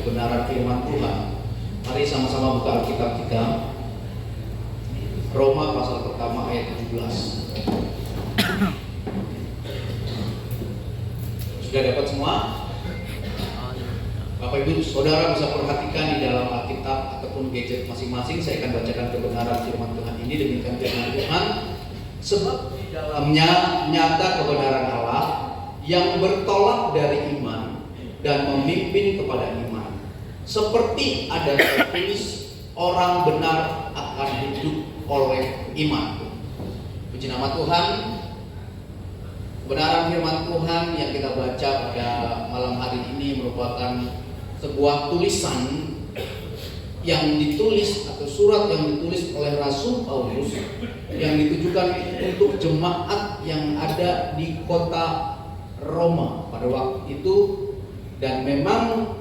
kebenaran firman Tuhan. Mari sama-sama buka Alkitab kita. Roma pasal pertama ayat 17. Sudah dapat semua? Bapak Ibu Saudara bisa perhatikan di dalam Alkitab ataupun gadget masing-masing. Saya akan bacakan kebenaran firman Tuhan ini. Demikian firman Tuhan. Sebab di dalamnya nyata kebenaran Allah yang bertolak dari iman dan memimpin kepada iman. Seperti ada tertulis, orang benar akan hidup oleh iman. Puji nama Tuhan. Kebenaran firman Tuhan yang kita baca pada malam hari ini merupakan sebuah tulisan yang ditulis atau surat yang ditulis oleh Rasul Paulus yang ditujukan untuk jemaat yang ada di kota Roma pada waktu itu. Dan memang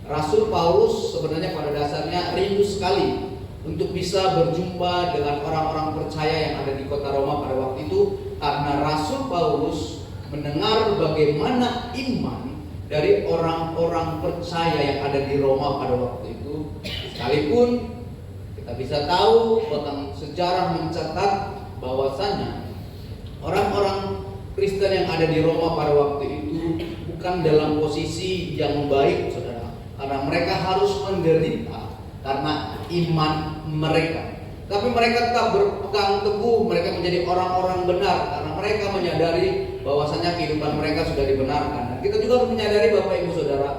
Rasul Paulus sebenarnya pada dasarnya rindu sekali untuk bisa berjumpa dengan orang-orang percaya yang ada di kota Roma pada waktu itu, karena Rasul Paulus mendengar bagaimana iman dari orang-orang percaya yang ada di Roma pada waktu itu. Sekalipun kita bisa tahu bahkan sejarah mencatat bahwasanya orang-orang Kristen yang ada di Roma pada waktu itu bukan dalam posisi yang baik, saudara, karena mereka harus menderita karena iman mereka. Tapi mereka tetap berpegang teguh, mereka menjadi orang-orang benar karena mereka menyadari bahwasanya kehidupan mereka sudah dibenarkan. Dan kita juga harus menyadari, Bapak Ibu Saudara,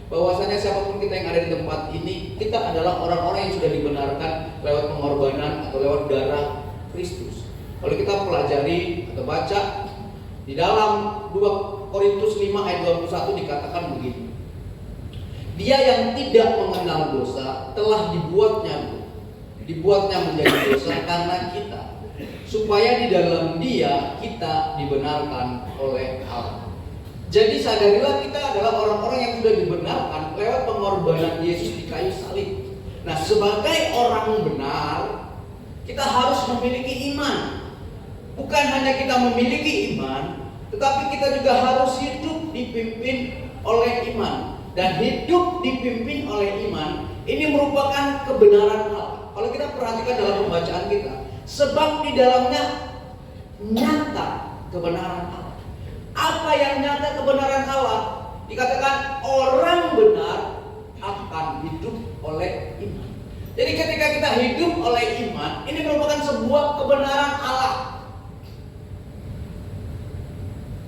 bahwasanya siapapun kita yang ada di tempat ini, kita adalah orang-orang yang sudah dibenarkan lewat pengorbanan atau lewat darah Kristus. Kalau kita pelajari atau baca di dalam 2 Korintus 5 ayat 21 dikatakan begini. Dia yang tidak mengenal dosa telah dibuatnya menjadi dosa karena kita, supaya di dalam Dia kita dibenarkan oleh Allah. Jadi sadarilah kita adalah orang-orang yang sudah dibenarkan lewat pengorbanan Yesus di kayu salib. Nah, sebagai orang benar, kita harus memiliki iman. Bukan hanya kita memiliki iman, tetapi kita juga harus hidup dipimpin oleh iman. Dan hidup dipimpin oleh iman ini merupakan kebenaran Allah. Kalau kita perhatikan dalam pembacaan kita, sebab di dalamnya nyata kebenaran Allah. Apa yang nyata kebenaran Allah? Dikatakan orang benar akan hidup oleh iman. Jadi ketika kita hidup oleh iman, ini merupakan sebuah kebenaran Allah.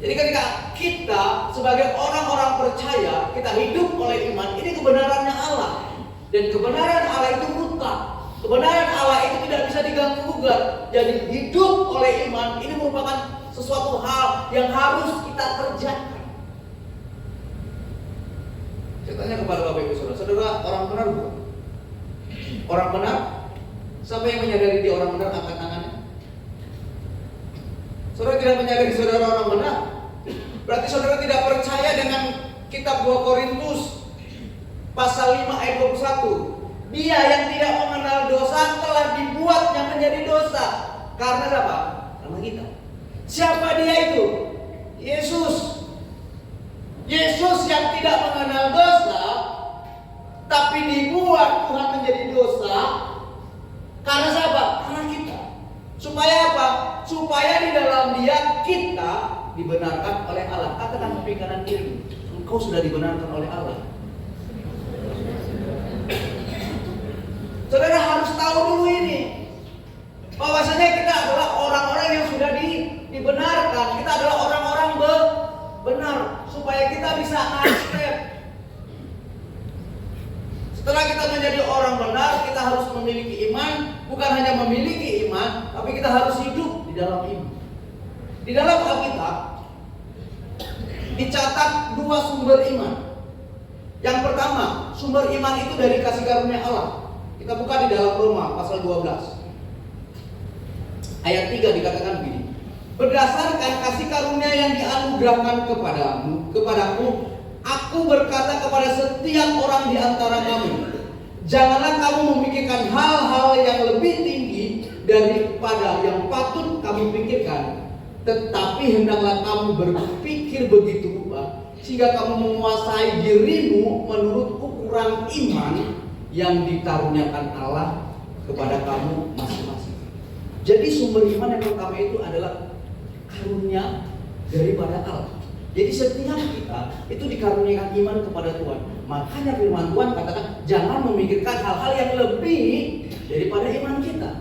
Jadi ketika kita sebagai orang-orang percaya, kita hidup oleh iman, ini kebenarannya Allah. Dan kebenaran Allah itu mutlak. Kebenaran Allah itu tidak bisa diganggu-gugat. Jadi hidup oleh iman ini merupakan sesuatu hal yang harus kita kerjakan. Saya tanya kepada Bapak Ibu Saudara, saudara orang benar bukan? Orang benar? Siapa yang menyadari dia orang benar, angkat tangannya. Saudara tidak menyadari saudara orang benar, berarti saudara tidak percaya dengan kitab 2 Korintus pasal 5 ayat 21. Dia yang tidak mengenal dosa telah dibuatnya menjadi dosa. Karena apa? Karena kita. Siapa dia itu? Yesus. Yesus yang tidak mengenal dosa, tapi dibuat Tuhan menjadi dosa. Karena siapa? Karena kita. Supaya apa? Supaya di dalam Dia kita dibenarkan oleh Allah. Katakan di kanan kiri, engkau sudah dibenarkan oleh Allah. Saudara harus tahu dulu ini, bahwasanya kita adalah orang-orang yang sudah dibenarkan. Kita adalah orang-orang benar, supaya kita bisa accept. Setelah kita menjadi orang benar, kita harus memiliki iman. Bukan hanya memiliki iman, tapi kita harus hidup di dalam iman. Di dalam Alkitab dicatat 2 sumber iman. Yang pertama, sumber iman itu dari kasih karunia Allah. Kita buka di dalam Roma pasal 12 ayat 3 dikatakan begini. Berdasarkan kasih karunia yang dianugerahkan kepadaku, aku berkata kepada setiap orang di antara kamu, janganlah kamu memikirkan hal-hal yang lebih tinggi daripada yang patut kamu pikirkan, tetapi hendaklah kamu berpikir begitu rupa sehingga kamu menguasai dirimu menurut ukuran berkurang iman yang dikaruniakan Allah kepada kamu masing-masing. Jadi sumber iman yang pertama itu adalah karunia daripada Allah. Jadi setiap kita itu dikaruniakan iman kepada Tuhan. Makanya firman Tuhan katakan jangan memikirkan hal-hal yang lebih daripada iman kita.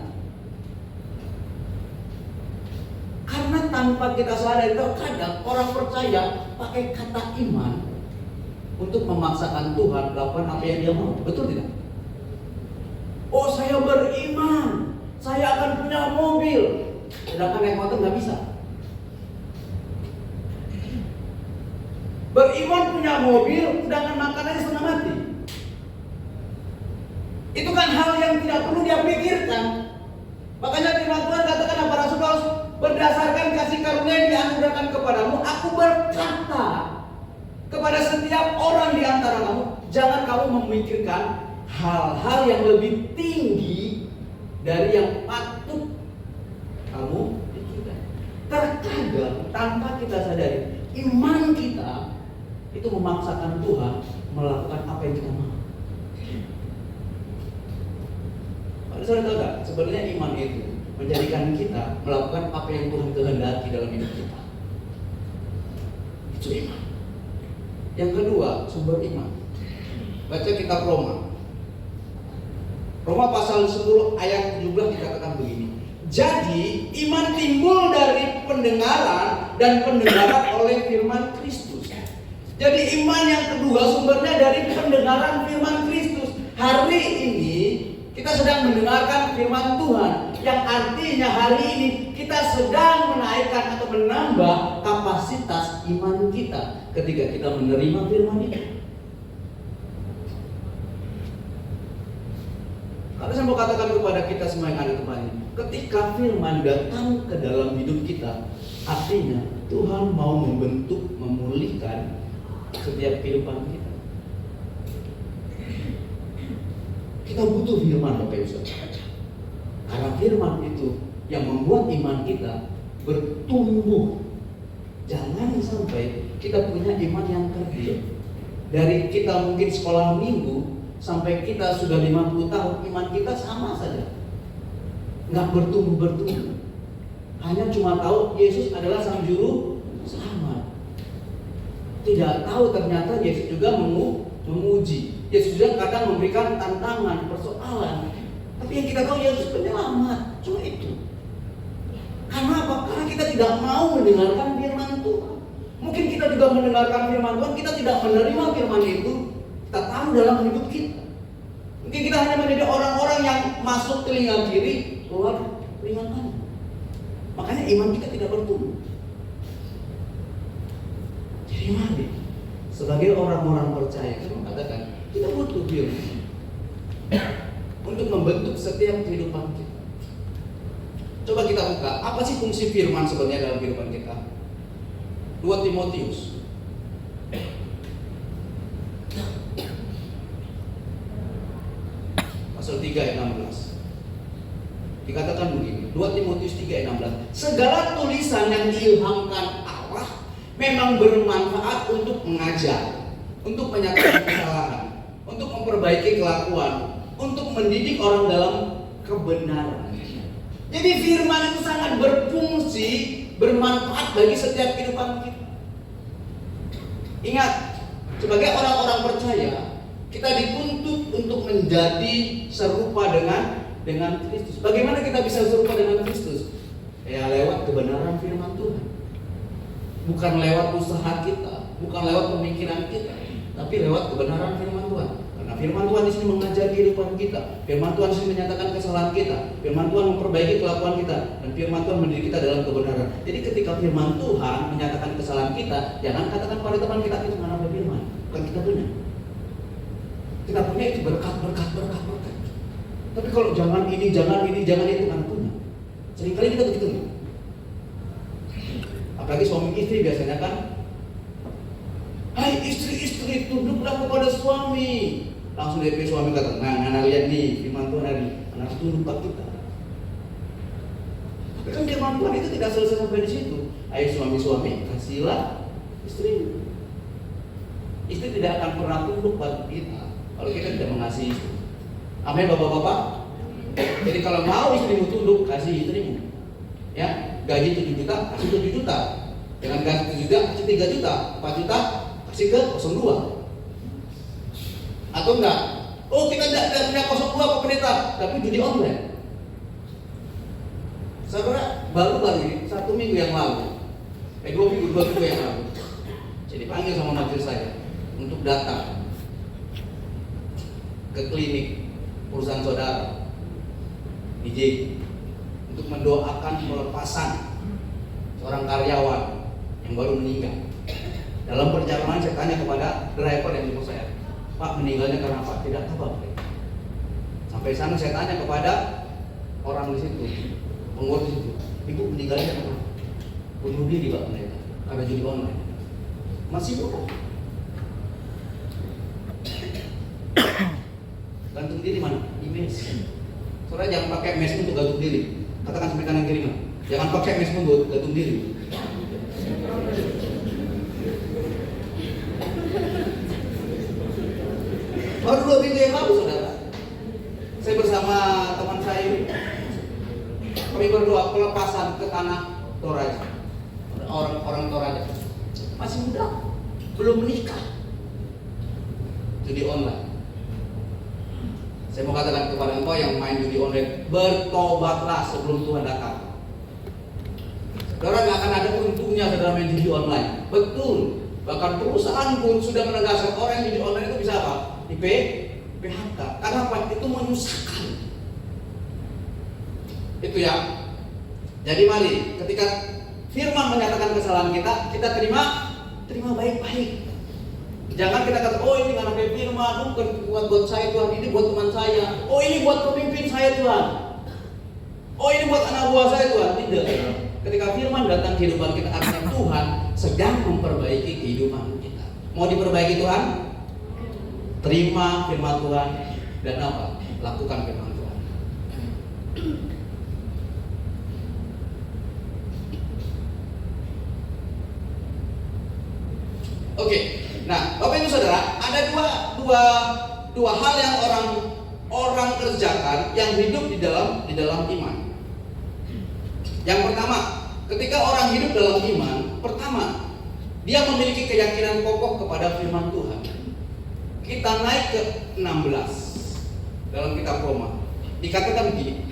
Karena tanpa kita sadari, terkadang orang percaya pakai kata iman untuk memaksakan Tuhan melakukan apa yang dia mau. Betul tidak? Oh, saya beriman, saya akan punya mobil, sedangkan naik motor nggak bisa. Beriman punya mobil, sedangkan makanannya setengah mati. Itu kan hal yang tidak perlu dia pikirkan. Makanya firman Tuhan katakan apa Rasul Paulus, berdasarkan kasih karunia yang dianugerahkan kepadamu, aku berkata kepada setiap orang di antara kamu, jangan kamu memikirkan hal-hal yang lebih tinggi dari yang patut kamu pikirkan. Terkadang tanpa kita sadari, iman kita itu memaksakan Tuhan melakukan apa yang kita mau. Saudara tahu gak? Sebenarnya iman itu menjadikan kita melakukan apa yang Tuhan kehendaki dalam hidup kita. Itu iman. Yang kedua, sumber iman. Baca kitab Roma. Roma pasal 10 ayat 17 dikatakan begini. Jadi iman timbul dari pendengaran dan pendengaran oleh firman Kristus. Jadi iman yang kedua sumbernya dari pendengaran firman Kristus. Hari ini kita sedang mendengarkan firman Tuhan, yang artinya hari ini kita sedang menaikkan atau menambah kapasitas iman kita ketika kita menerima firman itu. Karena saya mau katakan kepada kita semua yang ada tempatnya, ketika firman datang ke dalam hidup kita, artinya Tuhan mau membentuk, memulihkan setiap kehidupan kita. Kita butuh firman Bapak Ibu Saudara. Karena firman itu yang membuat iman kita bertumbuh. Jangan sampai kita punya iman yang kerdil. Dari kita mungkin sekolah minggu sampai kita sudah 50 tahun, iman kita sama saja, nggak bertumbuh. Hanya cuma tahu Yesus adalah sang juru selamat. Tidak tahu ternyata Yesus juga memuji. Yesus juga kadang memberikan tantangan, persoalan. Tapi yang kita tahu Yesus penyelamat, cuma itu. Karena apa? Karena kita tidak mau mendengarkan firman Tuhan. Mungkin kita juga mendengarkan firman Tuhan, kita tidak menerima firman itu, kita tahu dalam hidup kita. Mungkin kita hanya menjadi orang-orang yang masuk telinga kiri, keluar telinga kanan. Makanya iman kita tidak bertumbuh. Jadi mari, sebagai orang-orang percaya, kita mengatakan kita butuh firman untuk membentuk setiap kehidupan kita. Coba kita buka, apa sih fungsi firman sebenarnya dalam kehidupan kita? 2 Timotius pasal 3 ayat 16. Dikatakan begini, 2 Timotius 3 ayat 16. Segala tulisan yang diilhamkan Allah memang bermanfaat untuk mengajar, untuk menyatakan kesalahan, untuk memperbaiki kelakuan, untuk mendidik orang dalam kebenaran. Jadi firman itu sangat berfungsi, bermanfaat bagi setiap kehidupan kita. Ingat, sebagai orang-orang percaya, kita dituntut untuk menjadi serupa dengan Kristus. Bagaimana kita bisa serupa dengan Kristus? Ya lewat kebenaran firman Tuhan. Bukan lewat usaha kita, bukan lewat pemikiran kita, tapi lewat kebenaran firman Tuhan. Karena firman Tuhan di sini mengajar kehidupan kita. Firman Tuhan di sini menyatakan kesalahan kita. Firman Tuhan memperbaiki kelakuan kita, dan firman Tuhan mendidik kita dalam kebenaran. Jadi ketika firman Tuhan menyatakan kesalahan kita, jangan katakan pada teman kita itu mana ada firman, bukan kita punya. Kita punya itu berkat. Tapi kalau jangan ini, jangan itu, kan punya. Seringkali kita begitu. Apalagi suami istri biasanya kan, hai istri, tunduklah kepada suami. Langsung dari suami kata, nah anak lihat nih firman Tuhan hari, anak tunduk pada kita. Tapi kan firman Tuhan itu tidak selesai sampai di situ. Ayo suami kasihlah istri. Istri tidak akan pernah tunduk pada kita kalau kita tidak mengasihi istri. Amin bapak-bapak. Jadi kalau mau istrimu tunduk, kasih istrimu. Ya, gaji 7 juta, kasih 7 juta. Dengan gaji 7 juta, kasih 3 juta, 4 juta, kasih ke 02. Atau enggak? Oh, kita tidak punya 02 Pak Pendeta, tapi judi online. Saudara, baru-baru ini 1 minggu yang lalu, 2 minggu yang lalu, jadi panggil sama majelis saya untuk datang ke klinik perusahaan saudara DJ untuk mendoakan pelepasan seorang karyawan yang baru meninggal. Dalam perjalanan saya tanya kepada driver yang jemput saya, Pak, meninggalnya karena apa? Tidak tahu Pak. Sampai sana saya tanya kepada orang di situ, pengurus di situ, Ibu meninggalnya karena apa? Bunuh diri Pak Pendeta, karena judi online. Masih muda. Gantung diri mana? Di mes. Saudara jangan pakai mes untuk gantung diri. Katakan sampai kanan kiri, jangan pakai mes untuk gantung diri. Baru 2 minggu yang lalu, saudara, saya bersama teman saya, kami berdoa pelepasan ke tanah Toraja. Orang Toraja masih muda, belum menikah, judi online. Saya mau katakan kepada engkau yang main judi online, bertobatlah sebelum Tuhan datang. Saudara, nggak akan ada untungnya saudara main judi online. Betul. Bahkan perusahaan pun sudah menegaskan orang yang judi online itu bisa apa? Di PHK. Karena apa? Itu menyusahkan. Itu ya. Jadi mari, ketika firman menyatakan kesalahan kita terima baik-baik. Jangan kita kata, oh ini karena firman, bukan buat saya Tuhan, ini buat teman saya, oh ini buat pemimpin saya Tuhan, oh ini buat anak buah saya Tuhan. Tidak. Ketika firman datang kehidupan kita, artinya Tuhan sedang memperbaiki kehidupan kita. Mau diperbaiki Tuhan? Terima firman Tuhan dan apa? Lakukan firman Tuhan. Oke. Nah, Bapak Ibu Saudara, ada dua hal yang orang kerjakan yang hidup di dalam iman. Yang pertama, ketika orang hidup dalam iman, pertama, dia memiliki keyakinan kokoh kepada firman Tuhan. Kita naik ke 16 dalam kitab Roma. Dikatakan begini,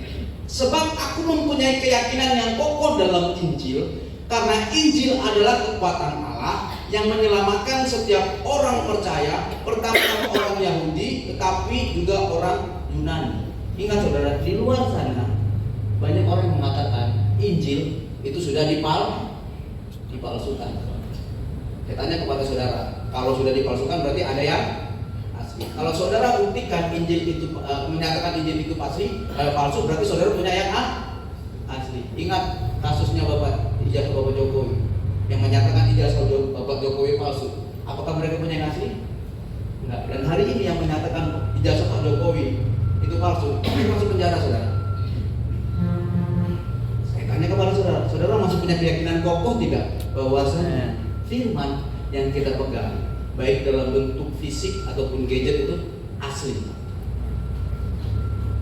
sebab aku mempunyai keyakinan yang kokoh dalam Injil, karena Injil adalah kekuatan Allah yang menyelamatkan setiap orang percaya, pertama orang Yahudi, tetapi juga orang Yunani. Ingat saudara, di luar sana banyak orang mengatakan Injil itu sudah dipalsukan. Saya tanya kepada saudara, kalau sudah dipalsukan berarti ada yang asli. Kalau saudara buktikan Injil itu menyatakan Injil itu palsu, berarti saudara punya yang asli. Ingat kasusnya ijazah Bapak Jokowi yang menyatakan ijazah Bapak Jokowi palsu. Apakah mereka punya yang asli? Enggak. Dan hari ini yang menyatakan ijazah Pak Jokowi itu palsu, itu masuk penjara saudara. Saya tanya kepada saudara, saudara masih punya keyakinan kokoh tidak bahwasanya firman yang kita pegang, baik dalam bentuk fisik ataupun gadget itu asli?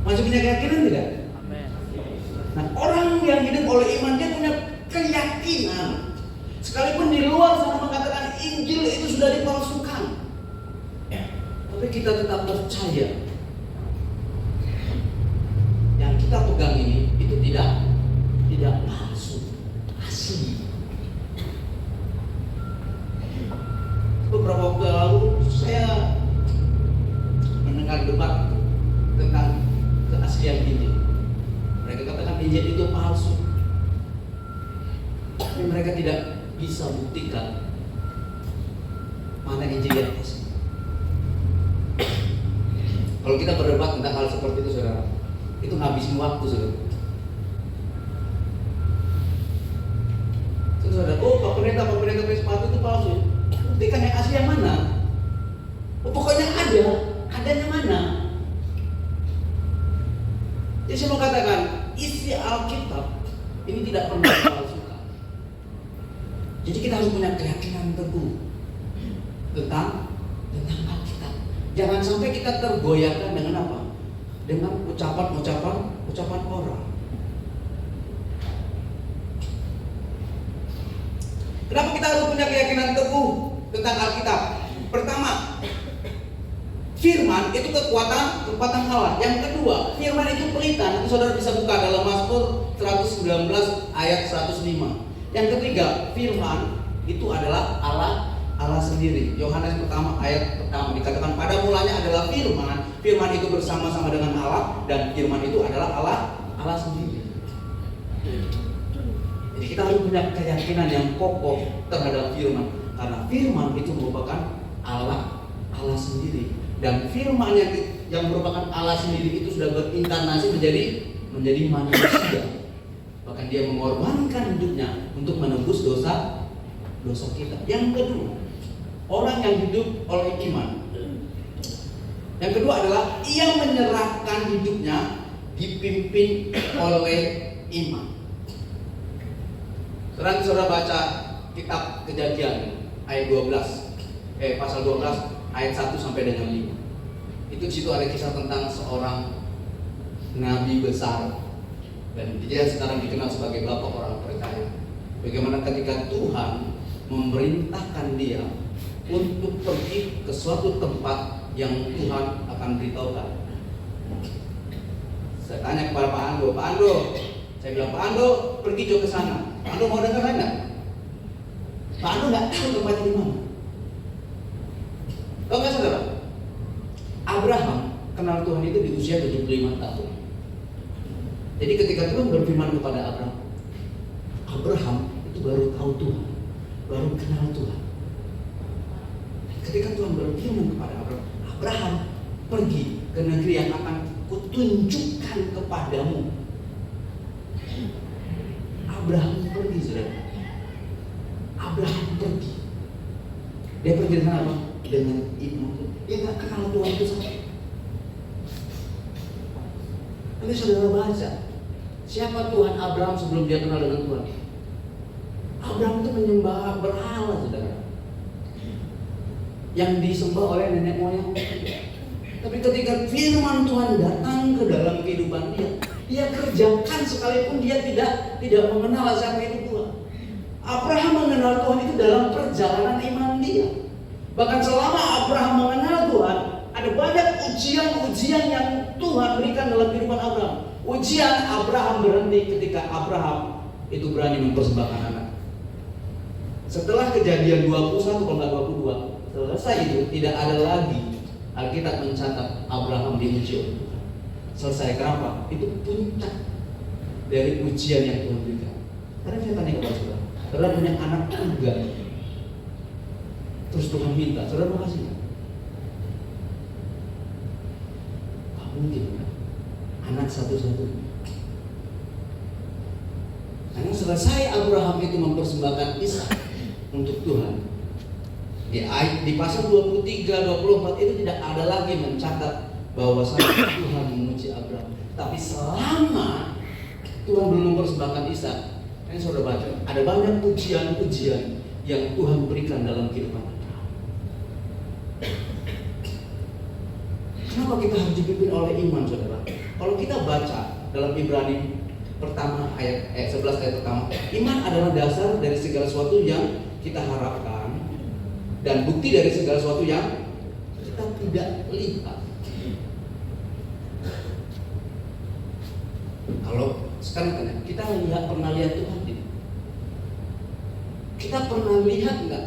Masih punya keyakinan tidak? Nah, orang yang hidup oleh iman dia punya keyakinan. Sekalipun di luar sana mengatakan Injil itu sudah dipalsukan, tapi kita tetap percaya yang kita pegang ini itu tidak palsu, asli. Beberapa waktu lalu saya mendengar debat tentang keaslian Injil. Mereka katakan Injil itu palsu, tapi mereka tidak bisa buktikan mana Injil yang asli. Kalau kita berdebat tentang hal seperti itu saudara, itu ngabisin waktu saudara. Saudara, oh Pak Pendeta pakai sepatu itu palsu. Buktikan yang asli yang mana? Oh, pokoknya adanya mana? Jadi saya mau katakan, isi Alkitab ini tidak pernah dipalsukan. Jadi kita harus punya keyakinan teguh tentang Alkitab. Jangan sampai kita tergoyahkan dengan apa? Dengan ucapan orang. Kenapa kita harus punya keyakinan teguh tentang Alkitab? Pertama, firman itu kekuatan Allah. Yang kedua, firman itu pelita. Nanti saudara bisa buka dalam Mazmur 119 ayat 105. Yang ketiga, firman itu adalah Allah sendiri. Yohanes pertama ayat pertama dikatakan pada mulanya adalah firman. Firman itu bersama-sama dengan Allah, dan firman itu adalah Allah sendiri. Jadi kita harus punya keyakinan yang kokoh terhadap firman, karena firman itu merupakan Allah sendiri. Dan firman yang merupakan Allah sendiri itu sudah berinkarnasi menjadi manusia. Bahkan dia mengorbankan hidupnya untuk menebus dosa kita. Yang kedua, orang yang hidup oleh iman. Yang kedua adalah ia menyerahkan hidupnya dipimpin oleh iman. Sekarang saudara baca kitab Kejadian ayat 12, pasal 12 ayat 1 sampai dengan 5. Itu situ ada kisah tentang seorang nabi besar, dan dia sekarang dikenal sebagai bapak orang percaya. Bagaimana ketika Tuhan memerintahkan dia untuk pergi ke suatu tempat yang Tuhan akan beritahukan. Saya tanya kepada Pak Ando, saya bilang, Pak Ando pergi juga ke sana. Pak Ando mau dengar enggak? Pak Ando nggak tahu tempatnya di mana. Tahu nggak saudara? Abraham kenal Tuhan itu di usia 75 tahun. Jadi ketika Tuhan berfirman kepada Abraham itu baru tahu Tuhan, baru kenal Tuhan. Ketika Tuhan berfirman kepada Abraham, pergi ke negeri yang akan kutunjukkan kepadamu. Abraham pergi, saudara. Abraham pergi. Dia pergi dengan apa? Dengan iman. Dia nggak kenal Tuhan itu sama. Tapi saudara baca, siapa Tuhan Abraham sebelum dia kenal dengan Tuhan? Abraham itu menyembah berhala, saudara, yang disembah oleh nenek moyang. Tapi ketika firman Tuhan datang ke dalam kehidupan dia kerjakan sekalipun dia tidak mengenal siapa itu Tuhan. Abraham mengenal Tuhan itu dalam perjalanan iman dia. Bahkan selama Abraham mengenal Tuhan, ada banyak ujian-ujian yang Tuhan berikan dalam kehidupan Abraham. Ujian Abraham berhenti ketika Abraham itu berani mempersembahkan anak. Setelah Kejadian 21 kalau nggak 22 selesai itu, tidak ada lagi Alkitab mencatat Abraham diuji oleh Tuhan. Selesai. Kenapa? Itu puncak dari ujian yang Tuhan berikan. Karena saya tanya kepada saudara punya anak tunggal, terus Tuhan minta, saudara mau kasih nggak? Gak mungkin kan? Anak satu-satunya. Karena selesai Abraham itu mempersembahkan Ishak untuk Tuhan, di pasal 23-24 itu tidak ada lagi mencatat bahwa Tuhan menguji Abraham. Tapi selama Tuhan belum mempersembahkan Ishak, ini saudara baca, ada banyak ujian-ujian yang Tuhan berikan dalam kehidupan Abraham. Kenapa kita harus dipimpin oleh iman, saudara? Kalau kita baca dalam Ibrani pertama ayat 11 ayat pertama, iman adalah dasar dari segala sesuatu yang kita harapkan dan bukti dari segala sesuatu yang kita tidak lihat. Kalau sekarang tanya, kita pernah lihat Tuhan tidak? Kita pernah lihat nggak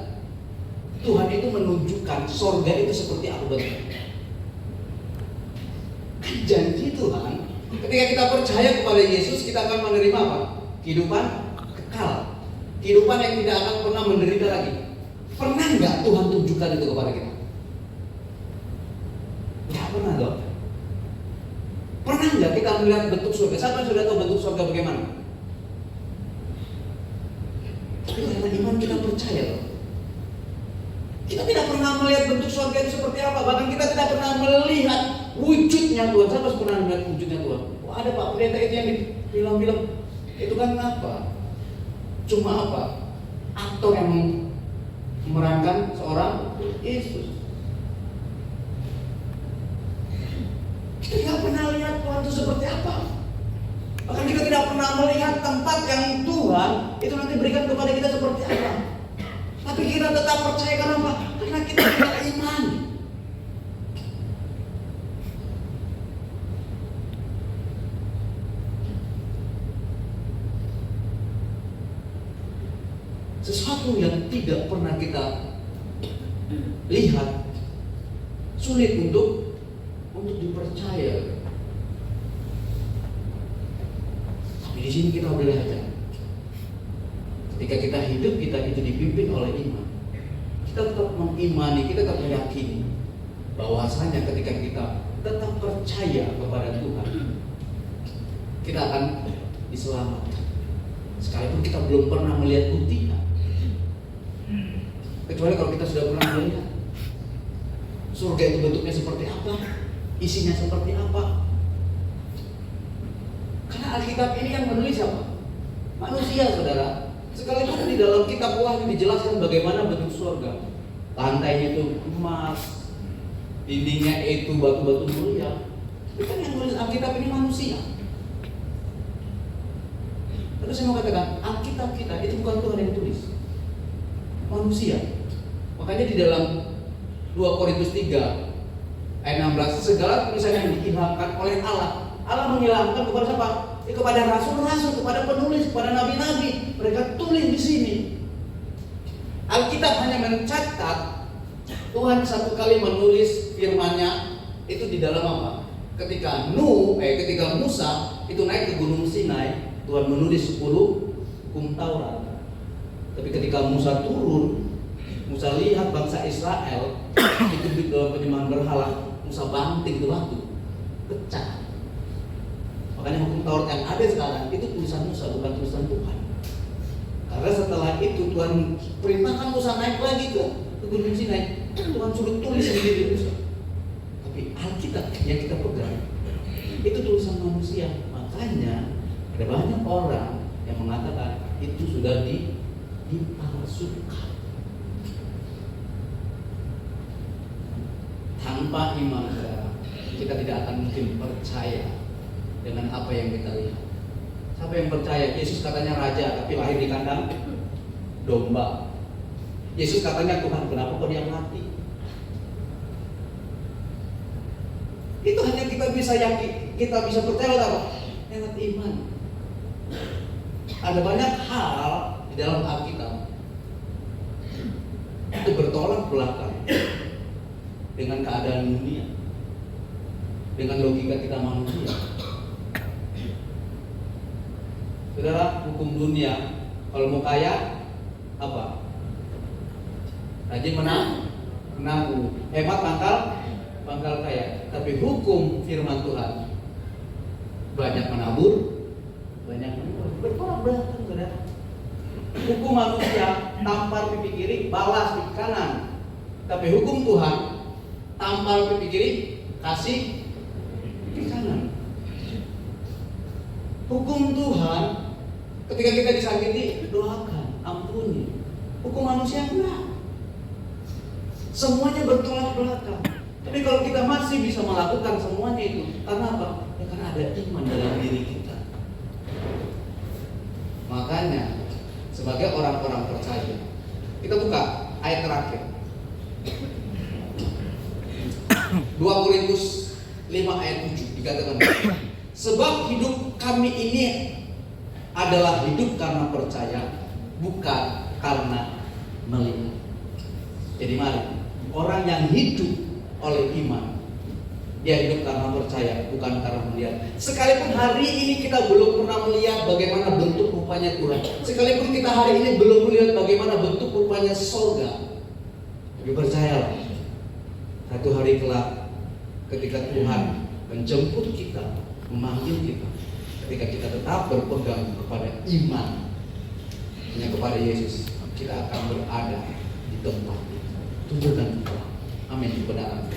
Tuhan itu menunjukkan sorga itu seperti apa bentuknya? Janji Tuhan, ketika kita percaya kepada Yesus, kita akan menerima apa? Kehidupan kekal, kehidupan yang tidak akan pernah menderita lagi. Pernah nggak Tuhan tunjukkan itu kepada kita? Nggak pernah dong. Pernah nggak kita melihat bentuk surga? Siapa yang sudah tahu bentuk surga bagaimana? Tapi karena iman kita percaya loh. Kita tidak pernah melihat bentuk surga itu seperti apa. Bahkan kita tidak pernah melihat wujudnya Tuhan. Siapa pernah melihat wujudnya Tuhan? Oh ada Pak pendeta itu yang di film-film. Itu kan apa? Cuma apa? Aktor yang memerankan seorang Yesus. itu seperti apa. Bahkan kita tidak pernah melihat tempat yang Tuhan itu nanti berikan kepada kita seperti apa. Tapi kita tetap percaya karena apa? Karena kita punya iman. Sesuatu yang tidak pernah kita lihat sulit untuk dipercaya. Tapi di sini kita belajar. Ketika kita hidup, kita itu dipimpin oleh iman. Kita tetap mengimani, kita tetap meyakini bahwasanya ketika kita tetap percaya kepada Tuhan, kita akan diselamatkan. Sekalipun kita belum pernah melihat buktinya. Kecuali kalau kita sudah pernah melihat surga itu bentuknya seperti apa, isinya seperti apa. Karena Alkitab ini yang menulis apa? Manusia, saudara. Sekalipun di dalam kitab Wahyu dijelaskan bagaimana bentuk surga. Lantainya itu emas, dindingnya itu batu-batu mulia. Tapi kan yang menulis Alkitab ini manusia. Terus saya mau katakan, Alkitab kita itu bukan Tuhan yang tulis, manusia. Makanya di dalam 2 Korintus 3 ayat 16, segala tulisan yang diilhamkan oleh Allah. Allah mengilhamkan kepada siapa? Kepada rasul-rasul, kepada penulis, kepada nabi-nabi. Mereka tulis di sini. Alkitab hanya mencatat Tuhan satu kali menulis firman-Nya itu di dalam apa? Ketika Musa itu naik ke Gunung Sinai, Tuhan menulis 10 hukum Taurat. Tapi ketika Musa turun, Musa lihat bangsa Israel itu di dalam penyembahan berhala, Musa banting tuh batu, pecah. Makanya hukum Taurat yang ada sekarang itu tulisan Musa, bukan tulisan Tuhan. Karena setelah itu Tuhan perintahkan Musa naik lagi ke Gunung Sinai, Tuhan suruh tulis sendiri Musa. Tapi Alkitab yang kita pegang itu tulisan manusia. Makanya ada banyak orang yang mengatakan itu sudah dipalsukan. Tanpa iman, kita tidak akan mungkin percaya dengan apa yang kita lihat. Siapa yang percaya? Yesus katanya raja, tapi lahir di kandang domba. Yesus katanya Tuhan, kenapa kok dia mati? Itu hanya kita bisa yakin, kita bisa percaya apa? Lewat iman. Ada banyak hal di dalam Alkitab itu bertolak belakang dengan keadaan dunia, dengan logika kita manusia. Saudara, hukum dunia kalau mau kaya apa? Rajin menabung, hemat pangkal kaya. Tapi hukum firman Tuhan, banyak menabur, banyak menabur, bertolak belakang, saudara. Hukum manusia, tampar pipi kiri, balas pipi kanan. Tapi hukum Tuhan, tampar pipi kiri, kasih pipi kanan. Hukum Tuhan, ketika kita disakiti, doakan, ampuni. Hukum manusia enggak. Semuanya bertolak belakang. Tapi kalau kita masih bisa melakukan semuanya itu, karena apa? Ya karena ada iman dalam diri kita. Makanya sebagai orang-orang percaya, kita buka ayat terakhir 2 Korintus 5 ayat 7 dikatakan, sebab hidup kami ini adalah hidup karena percaya, bukan karena melihat. Jadi mari, orang yang hidup oleh iman, dia hidup karena percaya, bukan karena melihat. Sekalipun hari ini kita belum pernah melihat bagaimana bentuk rupanya Tuhan, sekalipun kita hari ini belum melihat bagaimana bentuk rupanya surga, tapi percayalah, satu hari kelak ketika Tuhan menjemput kita, memanggil kita, ketika kita tetap berpegang kepada iman hanya kepada Yesus, kita akan berada di tempat tunjukkan Tuhan. Amin. Kebenaran.